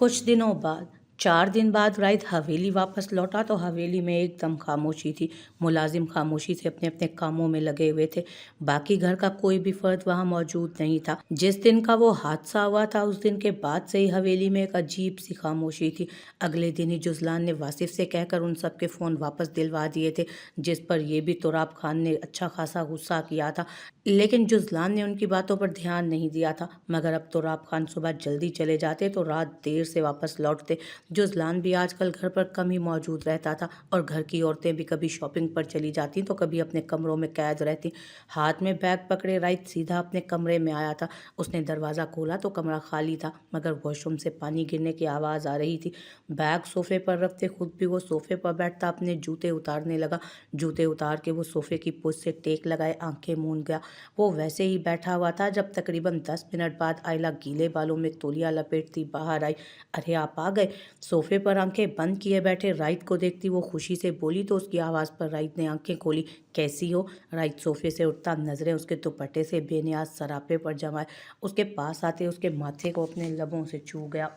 कुछ दिनों बाद 4 दिन बाद राइत हवेली वापस लौटा तो हवेली में एकदम खामोशी थी। मुलाजिम खामोशी से अपने अपने कामों में लगे हुए थे। बाकी घर का कोई भी फर्द वहां मौजूद नहीं था। जिस दिन का वो हादसा हुआ था उस दिन के बाद से ही हवेली में एक अजीब सी खामोशी थी। अगले दिन ही जुजलान ने वासिफ से कहकर उन सबके फ़ोन वापस दिलवा दिए थे, जिस पर ये भी तुराब खान ने अच्छा खासा गुस्सा किया था। लेकिन जुजलान ने उनकी बातों पर ध्यान नहीं दिया था। मगर अब तुराब खान सुबह जल्दी चले जाते तो रात देर से वापस लौटते। जुजलान भी आजकल घर पर कम ही मौजूद रहता था और घर की औरतें भी कभी शॉपिंग पर चली जाती तो कभी अपने कमरों में कैद रहती। हाथ में बैग पकड़े राइट सीधा अपने कमरे में आया था। उसने दरवाज़ा खोला तो कमरा खाली था, मगर वॉशरूम से पानी गिरने की आवाज़ आ रही थी। बैग सोफे पर रखते खुद भी वो सोफे पर बैठता अपने जूते उतारने लगा। जूते उतार के वो सोफे की पोस्ट से टेक लगाए आंखें मूंद गया। वो वैसे ही बैठा हुआ था जब तकरीबन 10 मिनट बाद आयला गीले बालों में तौलिया लपेटती बाहर आई। अरे आप आ गए। सोफे पर आंखें बंद किए बैठे राइट को देखती वो खुशी से बोली तो उसकी आवाज़ पर राइट ने आंखें खोली। कैसी हो? राइट सोफे से उठता नजरें उसके दुपट्टे से बेनियाज सरापे पर जमाए उसके पास आते उसके माथे को अपने लबों से छू गया।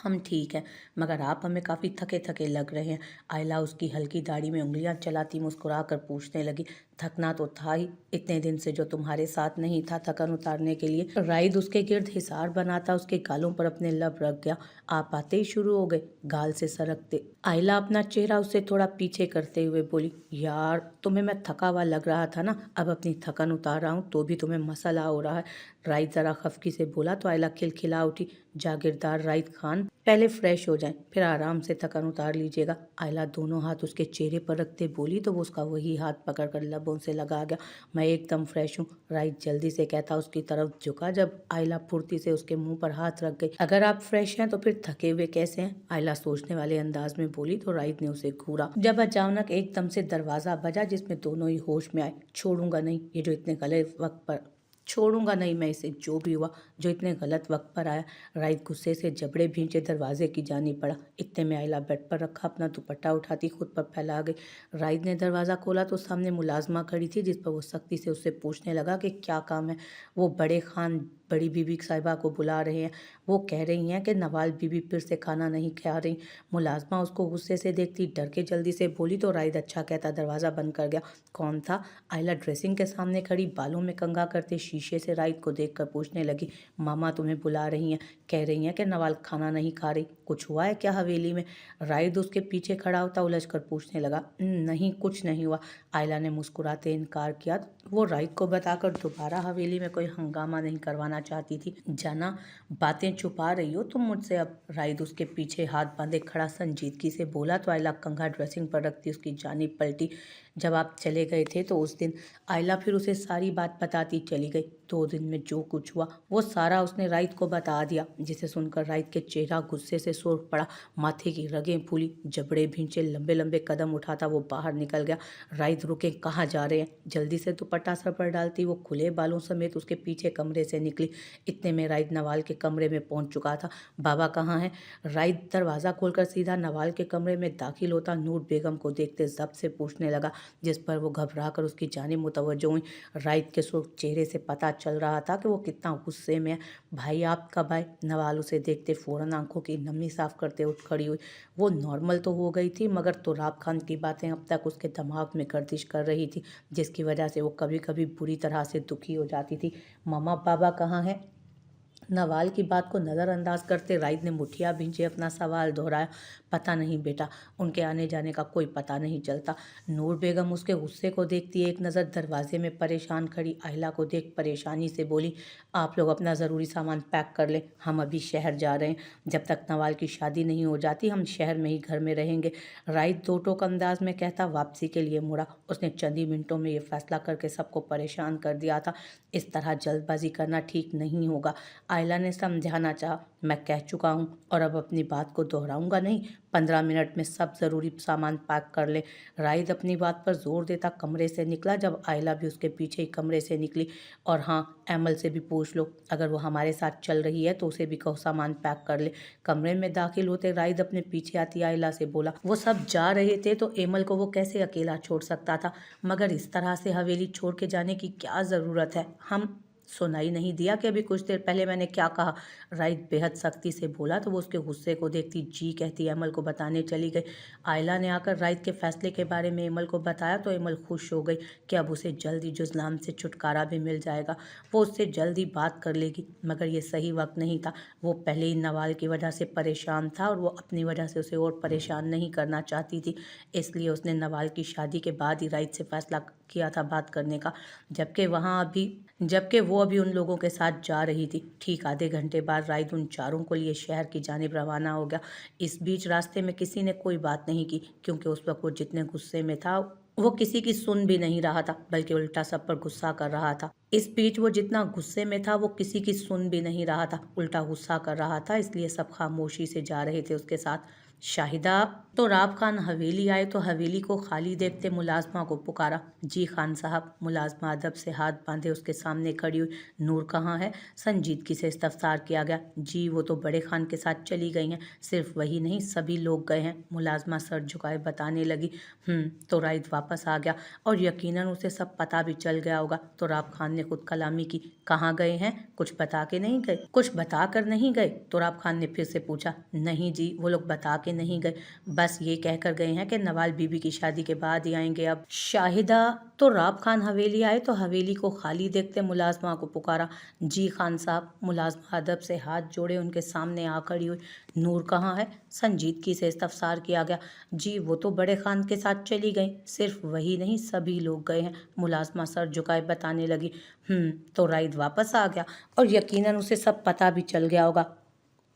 हम ठीक हैं, मगर आप हमें काफ़ी थके थके लग रहे हैं। आयला उसकी हल्की दाढ़ी में उंगलियां चलाती मुस्कुरा कर पूछने लगी। थकना तो था ही, इतने दिन से जो तुम्हारे साथ नहीं था थकन उतारने के लिए। राइद उसके गिर्द हिसार बनाता उसके गालों पर अपने लब रख गया। आप आते ही शुरू हो गए, गाल से सरकते। आयला अपना चेहरा उससे थोड़ा पीछे करते हुए बोली, यार तुम्हें मैं थका हुआ लग रहा था ना, अब अपनी थकन उतार रहा हूँ तो भी तुम्हें मसला हो रहा है। राइद ज़रा खफकी से बोला तो आयला खिलखिला उठी। जागीरदार राइद खान, पहले फ्रेश हो जाएं, फिर आराम से थकन उतार लीजिएगा। आयला दोनों हाथ उसके चेहरे पर रखते बोली तो वो उसका वही हाथ पकड़कर लबों से लगा गया। मैं एकदम फ्रेश हूँ, राइट जल्दी से कहता उसकी तरफ झुका जब आयला फुर्ती से उसके मुंह पर हाथ रख गई। अगर आप फ्रेश हैं तो फिर थके हुए कैसे हैं? आयला सोचने वाले अंदाज में बोली तो राइट ने उसे घूरा। जब अचानक एकदम से दरवाजा बजा जिसमें दोनों ही होश में आए। छोड़ूंगा नहीं, ये जो इतने गलत वक्त पर छोड़ूंगा नहीं मैं इसे, जो भी हुआ, जो इतने गलत वक्त पर आया। राइट गुस्से से जबड़े भींचे दरवाजे की जानी पड़ा। इतने में आयला बेड पर रखा अपना दुपट्टा उठाती खुद पर फैला गई। राइट ने दरवाज़ा खोला तो सामने मुलाजमा खड़ी थी, जिस पर वो सख्ती से उससे पूछने लगा कि क्या काम है। वो बड़े खान बड़ी बीबी साहिबा को बुला रहे हैं। वो कह रही हैं कि नवाल बीबी फिर से खाना नहीं खा रही। मुलाजमा उसको गुस्से से देखती डर के जल्दी से बोली तो राइद अच्छा कहता दरवाज़ा बंद कर गया। कौन था? आयला ड्रेसिंग के सामने खड़ी बालों में कंघा करते शीशे से राइद को देखकर पूछने लगी। मामा तुम्हें बुला रही हैं, कह रही हैं कि नवाल खाना नहीं खा रही। कुछ हुआ है क्या हवेली में? राइद उसके पीछे खड़ा होता उलझ कर पूछने लगा। नहीं कुछ नहीं हुआ, आयला ने मुस्कुराते इनकार किया। वो राइद को बताकर दोबारा हवेली में कोई हंगामा नहीं करवाना चाहती थी। जाना, बातें छुपा रही हो तुम मुझसे अब। राइद उसके पीछे हाथ बांधे खड़ा संजीदगी से बोला तो आयला कंघा ड्रेसिंग पर रखती उसकी जानिब पलटी। जब आप चले गए थे तो उस दिन, आयला फिर उसे सारी बात बताती चली गई। 2 दिन में जो कुछ हुआ वो सारा उसने राइद को बता दिया, जिसे सुनकर राइद के चेहरा गुस्से से सुर्ख पड़ा। माथे की रगें फूली, जबड़े भींचे, लंबे लंबे कदम उठाता वो बाहर निकल गया। राइद रुके, कहाँ जा रहे हैं? जल्दी से दुपट्टा सर पर डालती वो खुले बालों समेत उसके पीछे कमरे से निकली। इतने में राइद नवाल के कमरे में पहुंच चुका था। बाबा कहाँ हैं? राइद दरवाज़ा खोलकर सीधा नवाल के कमरे में दाखिल होता नूर बेगम को देखते जब्त से पूछने लगा, जिस पर वो घबरा कर उसकी जानिब मुतवज्जो हुई। राइद के सुर्ख चेहरे से पता चल रहा था कि वो कितना गुस्से में है। भाई आप कब आए? नवाल उसे देखते फौरन आंखों की नमी साफ करते उठ खड़ी हुई। वो नॉर्मल तो हो गई थी, मगर तुराब खान की बातें अब तक उसके दिमाग में गर्दिश कर रही थी, जिसकी वजह से वो कभी कभी बुरी तरह से दुखी हो जाती थी। मामा बाबा कहाँ हैं? नवाल की बात को नज़रअंदाज करते राइद ने मुठिया भींचे अपना सवाल दोहराया। पता नहीं बेटा, उनके आने जाने का कोई पता नहीं चलता। नूर बेगम उसके गुस्से को देखती एक नज़र दरवाजे में परेशान खड़ी आयला को देख परेशानी से बोली, आप लोग अपना ज़रूरी सामान पैक कर लें, हम अभी शहर जा रहे हैं। जब तक नवाल की शादी नहीं हो जाती हम शहर में ही घर में रहेंगे। राइद दो टोक अंदाज में कहता वापसी के लिए मुड़ा। उसने चंद ही मिनटों में ये फैसला करके सबको परेशान कर दिया था। इस तरह जल्दबाजी करना ठीक नहीं होगा। आयला ने समझाना चाहा, मैं कह चुका हूँ और अब अपनी बात को दोहराऊंगा नहीं। 15 मिनट में सब ज़रूरी सामान पैक कर ले। राइद अपनी बात पर जोर देता कमरे से निकला जब आयला भी उसके पीछे ही कमरे से निकली। और हाँ, एमल से भी पूछ लो, अगर वो हमारे साथ चल रही है तो उसे भी कहो सामान पैक कर ले। कमरे में दाखिल होते राइद अपने पीछे आती आयला से बोला, वो सब जा रहे थे तो एमल को वो कैसे अकेला छोड़ सकता था? मगर इस तरह से हवेली छोड़ के जाने की क्या ज़रूरत है? हम सुनाई नहीं दिया कि अभी कुछ देर पहले मैंने क्या कहा। राइट बेहद सख्ती से बोला तो वो उसके गुस्से को देखती जी कहती अमल को बताने चली गई। आयला ने आकर राइट के फैसले के बारे में अमल को बताया तो अमल खुश हो गई कि अब उसे जल्दी जुजलान से छुटकारा भी मिल जाएगा, वो उससे जल्दी बात कर लेगी। मगर ये सही वक्त नहीं था। वो पहले ही नवाल की वजह से परेशान था और वो अपनी वजह से उसे और परेशान नहीं करना चाहती थी। इसलिए उसने नवाल की शादी के बाद ही राइट से फैसला किया था बात करने का, जबकि वो अभी उन लोगों के साथ जा रही थी। ठीक आधे घंटे बाद राइड उन चारों को लिए शहर की जानिब रवाना हो गया। इस बीच रास्ते में किसी ने कोई बात नहीं की, क्योंकि उस वक्त वो जितने गुस्से में था वो किसी की सुन भी नहीं रहा था, बल्कि उल्टा सब पर गुस्सा कर रहा था। इस बीच वो जितना गुस्से में था वो किसी की सुन भी नहीं रहा था, उल्टा गुस्सा कर रहा था। इसलिए सब खामोशी से जा रहे थे उसके साथ। शाहिदा तो राब खान हवेली आए तो हवेली को खाली देखते मुलाजमा को पुकारा। जी खान साहब। मुलाजमा अदब से हाथ बांधे उसके सामने खड़ी हुई। नूर कहाँ है? संजीदगी से इस्तफसार किया गया। जी वो तो बड़े खान के साथ चली गई हैं। सिर्फ वही नहीं, सभी लोग गए हैं। मुलाजमा सर झुकाए बताने लगी। तो राइद वापस आ गया और यकीनन उसे सब पता भी चल गया होगा। तो राब खान ने खुद कलामी की। कहाँ गए हैं? कुछ बता के नहीं गए? कुछ बता कर नहीं गए? तो राब खान ने फिर से पूछा। नहीं जी, वो लोग बता के नहीं गए, बस ये कहकर गए हैं कि नवाल बीबी की शादी के बाद ही आएंगे। अब शाहिदा तो राब खान हवेली आए तो हवेली को खाली देखते मुलाजमा को पुकारा। जी खान साहब। मुलाजमा अदब से हाथ जोड़े उनके सामने आ खड़ी हुई। नूर कहाँ है? संजीदगी से इस्तफसार किया गया। जी वो तो बड़े खान के साथ चली गई। सिर्फ वही नहीं, सभी लोग गए हैं। मुलाजमा सर झुकाए बताने लगी। तो राइद वापस आ गया और यकीनन उसे सब पता भी चल गया होगा।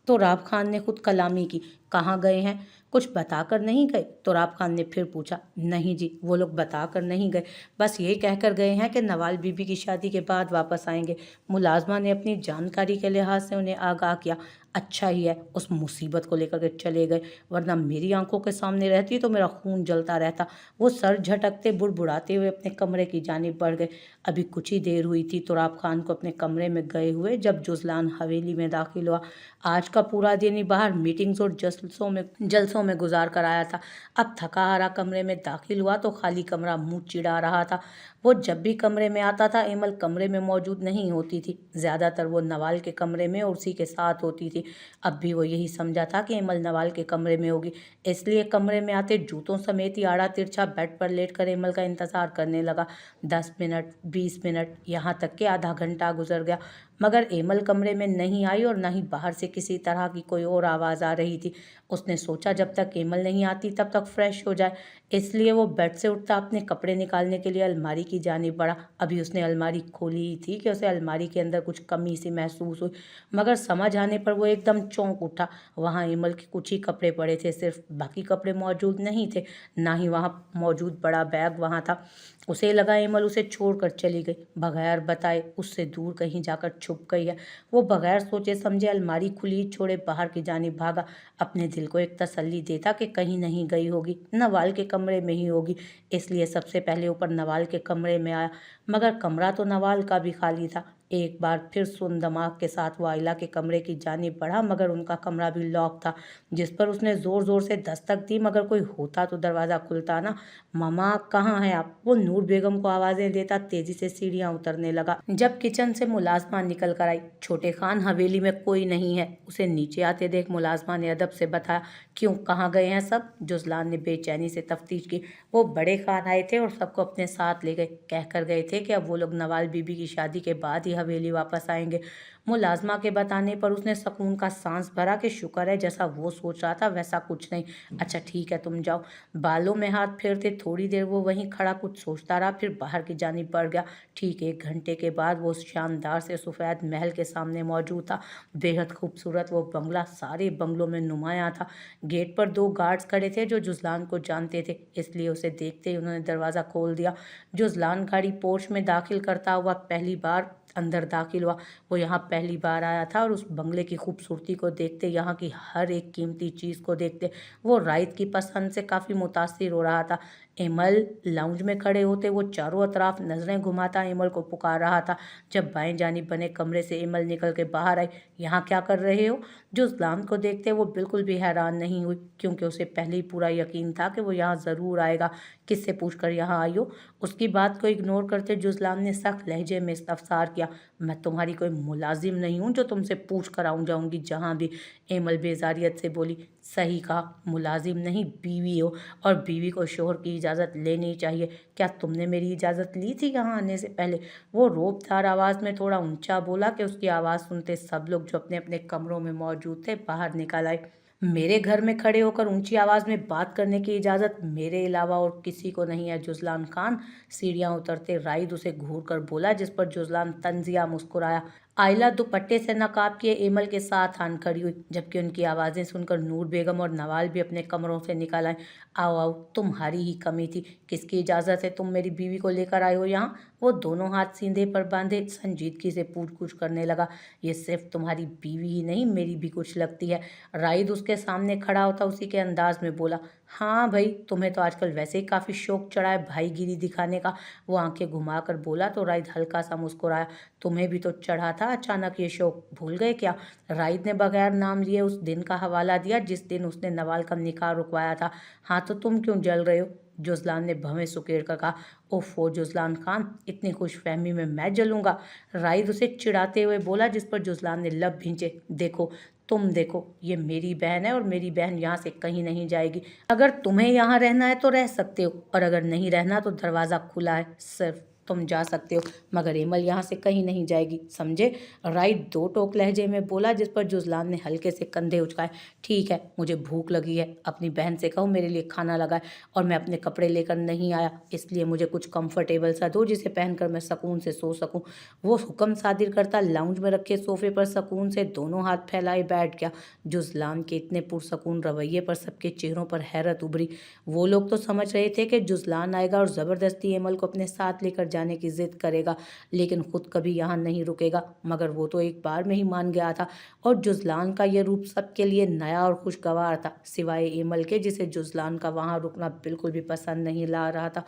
तो राब खान ने खुद कलामी की। कहाँ गए हैं? कुछ बताकर नहीं गए? तो राब खान ने फिर पूछा। नहीं जी, वो लोग बताकर नहीं गए, बस ये कहकर गए हैं कि नवाल बीबी की शादी के बाद वापस आएंगे। मुलाजमा ने अपनी जानकारी के लिहाज से उन्हें आगाह किया। अच्छा ही है उस मुसीबत को लेकर के चले गए, वरना मेरी आंखों के सामने रहती तो मेरा खून जलता रहता। वो सर झटकते बुड़बुड़ाते हुए अपने कमरे की जानिब बढ़ गए। अभी कुछ ही देर हुई थी तो राब खान को अपने कमरे में गए हुए जब जुजलान हवेली में दाखिल हुआ। आज का पूरा दिन ही बाहर मीटिंग्स और जलसों में गुजार कर आया था। अब थका हारा कमरे में दाखिल हुआ तो खाली कमरा मुंह चिढ़ा रहा था। वो जब भी कमरे में आता था एमल कमरे में मौजूद नहीं होती थी। ज़्यादातर वो नवाल के कमरे में और उसी के साथ होती थी। अब भी वो यही समझा था कि एमल नवाल के कमरे में होगी, इसलिए कमरे में आते जूतों समेत ही आड़ा तिरछा बेड पर लेट कर एमल का इंतज़ार करने लगा। 10 मिनट, 20 मिनट, यहाँ तक कि आधा घंटा गुजर गया, मगर एमल कमरे में नहीं आई और न ही बाहर से किसी तरह की कोई और आवाज़ आ रही थी। उसने सोचा जब तक एमल नहीं आती तब तक फ्रेश हो जाए, इसलिए वो बेड से उठता अपने कपड़े निकालने के लिए अलमारी की जानिब बढ़ा। अभी उसने अलमारी खोली ही थी कि उसे अलमारी के अंदर कुछ कमी सी महसूस हुई, मगर समझ आने पर वो एकदम चौंक उठा। वहाँ एमल के कुछ ही कपड़े पड़े थे, सिर्फ, बाकी कपड़े मौजूद नहीं थे। ना ही वहाँ मौजूद बड़ा बैग वहाँ था। उसे लगा एमल उसे छोड़कर चली गई, बगैर बताए उससे दूर कहीं जाकर छुप गई है। वो बगैर सोचे समझे अलमारी खुली छोड़े बाहर की जानिब भागा। अपने दिल को एक तसल्ली देता कि कहीं नहीं गई होगी, नवाल के कमरे में ही होगी, इसलिए सबसे पहले ऊपर नवाल के कमरे में आया। मगर कमरा तो नवाल का भी खाली था। एक बार फिर सुन दिमाग के साथ वो आयला के कमरे की जानिब बढ़ा, मगर उनका कमरा भी लॉक था, जिस पर उसने ज़ोर ज़ोर से दस्तक दी, मगर कोई होता तो दरवाज़ा खुलता ना। मामा कहाँ हैं आप? वो नूर बेगम को आवाज़ें देता तेज़ी से सीढ़ियाँ उतरने लगा। जब किचन से मुलाजमा निकल कर आई। छोटे खान हवेली में कोई नहीं है। उसे नीचे आते देख मुलाजमा ने अदब से बताया। क्यों, कहाँ गए हैं सब? जुजलान ने बेचैनी से तफ्तीश की। वो बड़े खान आए थे और सबको अपने साथ ले गए, कहकर गए थे कि अब वो लोग नवाल बीबी की शादी के बाद ही हवेली वापस आएंगे। मुलाजमा के बताने पर उसने सुकून का सांस भरा कि शुक्र है जैसा वो सोच रहा था वैसा कुछ नहीं। अच्छा ठीक है, तुम जाओ। बालों में हाथ फेरते थोड़ी देर वो वहीं खड़ा कुछ सोचता रहा, फिर बाहर की जानिब बढ़ गया। ठीक 1 घंटे के बाद वो शानदार से सफ़ेद महल के सामने मौजूद था। बेहद खूबसूरत वो बंगला सारे बंगलों में नुमाया था। गेट पर 2 गार्ड्स खड़े थे जो जुजलान को जानते थे, इसलिए उसे देखते ही उन्होंने दरवाज़ा खोल दिया। जुजलान गाड़ी पोर्च में दाखिल करता हुआ पहली बार अंदर दाखिल हुआ। वो यहाँ पहली बार आया था और उस बंगले की खूबसूरती को देखते, यहाँ की हर एक कीमती चीज़ को देखते वो राइद की पसंद से काफ़ी मुतासिर हो रहा था। एमल लाउंज में खड़े होते वो चारों तरफ नजरें घुमाता एमल को पुकार रहा था। जब बाएं जानिब बने कमरे से एमल निकल के बाहर आई। यहाँ क्या कर रहे हो? जुज़लान को देखते वो बिल्कुल भी हैरान नहीं हुई, क्योंकि उसे पहले ही पूरा यकीन था कि वो यहाँ ज़रूर आएगा। किससे पूछकर यहाँ आई हो? उसकी बात को इग्नोर करते जुज़लान ने सख्त लहजे में इस्तफसार किया। मैं तुम्हारी कोई मुलाजिम नहीं हूँ जो तुमसे पूछ कर आऊँ जाऊँगी जहाँ भी। एमल बेजारियत से बोली। सही कहा, मुलाजिम नहीं, बीवी हो, और बीवी को शोहर की इजाज़त लेनी चाहिए। क्या तुमने मेरी इजाज़त ली थी यहाँ आने से पहले? वो रोबदार आवाज़ में थोड़ा ऊंचा बोला कि उसकी आवाज़ सुनते सब लोग जो अपने अपने कमरों में मौजूद थे बाहर निकल आए। मेरे घर में खड़े होकर ऊंची आवाज़ में बात करने की इजाज़त मेरे अलावा और किसी को नहीं है जुज़लान खान। सीढ़ियाँ उतरते राइद उसे घूर कर बोला, जिस पर जुज़लान तंजिया मुस्कुराया। आयला दुपट्टे से नकाब किए एमल के साथ आन खड़ी हुई, जबकि उनकी आवाज़ें सुनकर नूर बेगम और नवाल भी अपने कमरों से निकल आए। आओ आओ, तुम्हारी ही कमी थी। किसकी इजाज़त है तुम मेरी बीवी को लेकर आए हो यहाँ? वो दोनों हाथ सीधे पर बांधे संजीदगी से पूछ-पूछ करने लगा। ये सिर्फ तुम्हारी बीवी ही नहीं, मेरी भी कुछ लगती है। राइद उसके सामने खड़ा होता उसी के अंदाज में बोला। हाँ भाई, तुम्हें तो आजकल वैसे ही काफ़ी शौक चढ़ा है भाईगिरी दिखाने का। वो आंखें घुमाकर बोला तो राइद हल्का सा मुस्कुराया। तुम्हें भी तो चढ़ा था अचानक ये शौक, भूल गए क्या? राइद ने बगैर नाम लिए उस दिन का हवाला दिया जिस दिन उसने नवाल का निकाह रुकवाया था। हाँ तो तुम क्यों जल रहे हो? जुज़लान ने भवें सुकेड़ कर कहा। ओफो जुज़लान खान, इतनी खुशफहमी में मैं जलूंगा? राइद उसे चिढ़ाते हुए बोला, जिस पर जुज़लान ने लब भींचे। देखो, तुम देखो, ये मेरी बहन है और मेरी बहन यहाँ से कहीं नहीं जाएगी। अगर तुम्हें यहाँ रहना है तो रह सकते हो, और अगर नहीं रहना तो दरवाज़ा खुला है, सिर्फ तुम जा सकते हो, मगर एमल यहाँ से कहीं नहीं जाएगी, समझे? राइट दो टोक लहजे में बोला, जिस पर जुज़लान ने हल्के से कंधे उचकाए। ठीक है, मुझे भूख लगी है, अपनी बहन से कहो मेरे लिए खाना लगाए, और मैं अपने कपड़े लेकर नहीं आया, इसलिए मुझे कुछ कंफर्टेबल सा दो जिसे पहनकर मैं सुकून से सो सकूं। वो हुक्म सादिर करता लाउंज में रखे सोफे पर सुकून से दोनों हाथ फैलाए बैठ गया। जुज़लान के इतने पुरसकून रवैये पर सबके चेहरों पर हैरत उभरी। वो लोग तो समझ रहे थे कि जुज़लान आएगा और ज़बरदस्ती एमल को अपने साथ लेकर जाने की जिद करेगा, लेकिन खुद कभी यहाँ नहीं रुकेगा, मगर वो तो एक बार में ही मान गया था। और जुज़लान का यह रूप सबके लिए नया और खुशगवार था, सिवाय एमल के, जिसे जुज़लान का वहाँ रुकना बिल्कुल भी पसंद नहीं ला रहा था,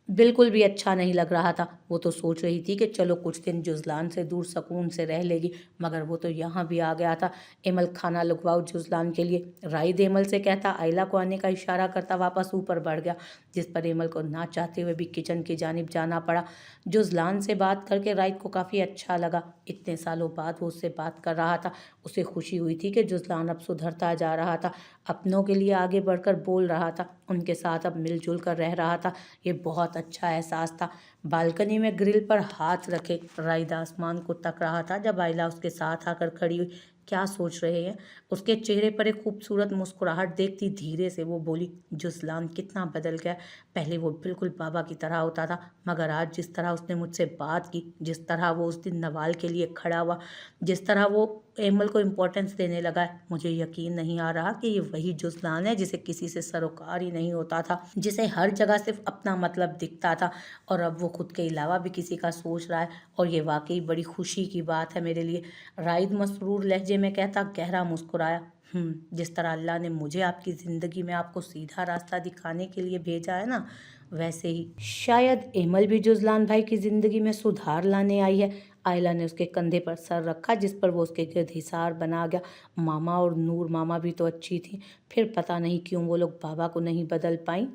बिल्कुल भी अच्छा नहीं लग रहा था। वो तो सोच रही थी कि चलो कुछ दिन जुज़लान से दूर सुकून से रह लेगी, मगर वो तो यहाँ भी आ गया था। एमल, खाना लगवाओ जुज़लान के लिए। राइद एमल से कहता आयला को आने का इशारा करता वापस ऊपर बढ़ गया, जिस पर एमल को ना चाहते हुए भी किचन की जानिब जाना पड़ा। जुज़लान से बात करके राइद को काफ़ी अच्छा लगा। इतने सालों बाद वो उससे बात कर रहा था। उसे खुशी हुई थी कि जुज़लान अब सुधरता जा रहा था, अपनों के लिए आगे बढ़कर बोल रहा था, उनके साथ अब मिलजुल कर रह रहा था। ये बहुत अच्छा एहसास था। बालकनी में ग्रिल पर हाथ रखे राइद आसमान को तक रहा था जब आयला उसके साथ आकर खड़ी हुई। क्या सोच रहे हैं? उसके चेहरे पर एक खूबसूरत मुस्कुराहट देखती धीरे से वो बोली, जुज़लान कितना बदल गया। पहले वो बिल्कुल बाबा की तरह होता था, मगर आज जिस तरह उसने मुझसे बात की, जिस तरह वो उस दिन नवाल के लिए खड़ा हुआ, जिस तरह वो एमल को इम्पोर्टेंस देने लगा है, मुझे यकीन नहीं आ रहा कि ये वही जुज़लान है जिसे किसी से सरोकार ही नहीं होता था, जिसे हर जगह सिर्फ अपना मतलब दिखता था, और अब वो खुद के अलावा भी किसी का सोच रहा है, और ये वाकई बड़ी खुशी की बात है मेरे लिए। राइद मसरूर लहजे में कहता गहरा मुस्कुराया। जिस तरह अल्लाह ने मुझे आपकी ज़िंदगी में आपको सीधा रास्ता दिखाने के लिए भेजा है ना, वैसे ही शायद एमल भी जुज़लान भाई की ज़िंदगी में सुधार लाने आई है। आयला ने उसके कंधे पर सर रखा, जिस पर वो उसके गिर्द हिसार बना गया। मामा और नूर मामा भी तो अच्छी थी, फिर पता नहीं क्यों वो लोग बाबा को नहीं बदल पाई।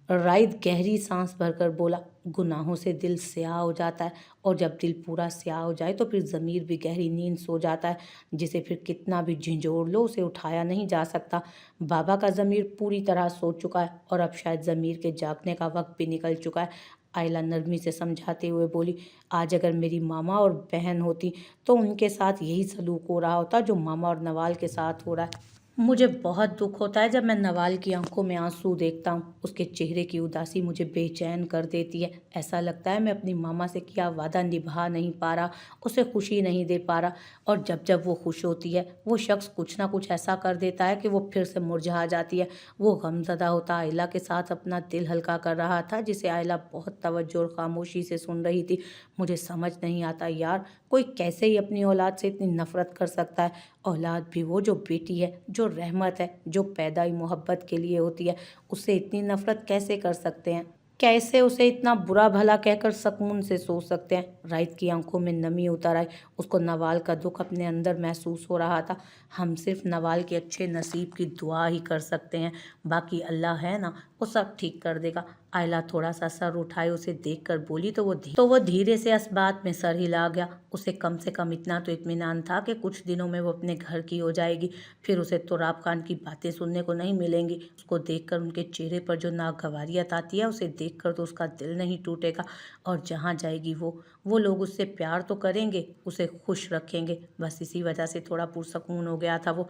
राइद गहरी सांस भरकर बोला, गुनाहों से दिल स्याह हो जाता है, और जब दिल पूरा स्याह हो जाए तो फिर ज़मीर भी गहरी नींद सो जाता है, जिसे फिर कितना भी झंझोड़ लो उसे उठाया नहीं जा सकता। बाबा का ज़मीर पूरी तरह सो चुका है, और अब शायद ज़मीर के जागने का वक्त भी निकल चुका है। आयला नरमी से समझाते हुए बोली, आज अगर मेरी मामा और बहन होती तो उनके साथ यही सलूक हो रहा होता जो मामा और नवाल के साथ हो रहा है। मुझे बहुत दुख होता है जब मैं नवाल की आंखों में आंसू देखता हूँ। उसके चेहरे की उदासी मुझे बेचैन कर देती है। ऐसा लगता है मैं अपनी मामा से किया वादा निभा नहीं पा रहा, उसे खुशी नहीं दे पा रहा, और जब जब वो खुश होती है वो शख्स कुछ ना कुछ ऐसा कर देता है कि वो फिर से मुरझा जाती है। वो गमज़दा होता आयला के साथ अपना दिल हल्का कर रहा था, जिसे आयला बहुत तवज्जो और खामोशी से सुन रही थी। मुझे समझ नहीं आता यार, कोई कैसे ही अपनी औलाद से इतनी नफ़रत कर सकता है। औलाद भी वो जो बेटी है, जो रहमत है, जो पैदा ही मोहब्बत के लिए होती है, उससे इतनी नफ़रत कैसे कर सकते हैं? कैसे उसे इतना बुरा भला कहकर सुकून से सो सकते हैं? राहित की आंखों में नमी उतर आई। उसको नवाल का दुख अपने अंदर महसूस हो रहा था। हम सिर्फ नवाल के अच्छे नसीब की दुआ ही कर सकते हैं, बाकी अल्लाह है ना, वो सब ठीक कर देगा। आयला थोड़ा सा सर उठाए उसे देखकर बोली तो वो धीरे से इस बात में सर हिला गया। उसे कम से कम इतना तो इत्मीनान था कि कुछ दिनों में वो अपने घर की हो जाएगी, फिर उसे तुराब खान की बातें सुनने को नहीं मिलेंगी। उसको देखकर उनके चेहरे पर जो नागवारियत आती है, उसे देखकर तो उसका दिल नहीं टूटेगा। और जहाँ जाएगी वो लोग उससे प्यार तो करेंगे, उसे खुश रखेंगे। बस इसी वजह से थोड़ा पुरसकून हो गया था वो।